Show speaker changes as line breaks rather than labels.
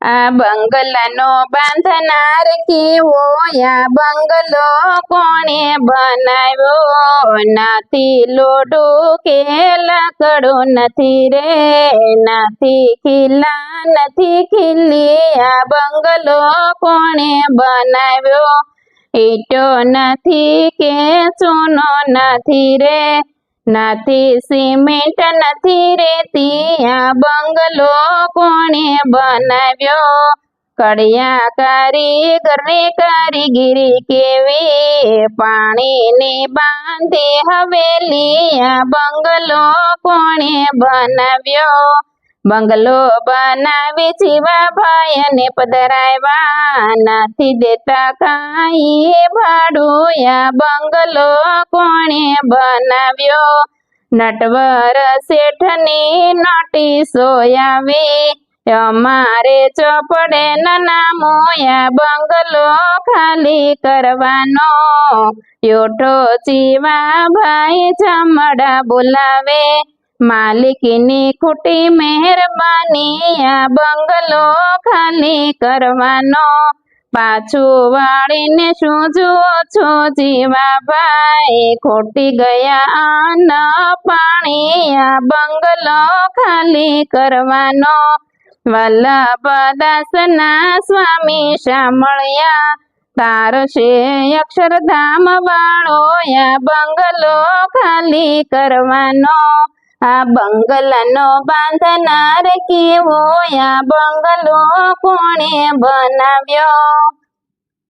આ બંગલાનો બાંધનાર કેવો, આ બંગલો કોણે બનાવ્યો? નથી લોઢું કે લાકડું નથી રે, નથી ખીલા નથી ખીલી, આ બંગલો કોણે બનાવ્યો? ઈટો નથી કે ચૂનો નથી રે, નથી સિમેન્ટ નથી રેતી, આ બંગલો કોણે બનાવ્યો? કડિયા કારીગરની કારીગીરી કેવી, પાણીની બાંધી હવેલી, આ બંગલો કોણે બનાવ્યો? બંગલો બનાવી જીવાભાઈ અને પધરાવ્યા, નથી દેતા કાંઈ ભાડું, આ બંગલો કોણે બનાવ્યો? નટવર શેઠની નોટિસો આવી, અમારે ચોપડે નામો, આ બંગલો ખાલી કરવાનો. યોઠો જીવાભાઈ જમડા બોલાવે, માલિકીની ખોટી મહેરબાની, આ બંગલો ખાલી કરવાનો. પાછું વાળીને શું જુઓ છો જીવાભાઈ, ખોટી ગયા અન્ન પાણી, આ બંગલો ખાલી કરવાનો. વલ્લભદાસના સ્વામી સાંભળ્યા, તારો છે અક્ષરધામ વાળો, આ બંગલો ખાલી કરવાનો. આ બંગલાનો બાંધનાર કેવો, આ બંગલો કોણે બનાવ્યો?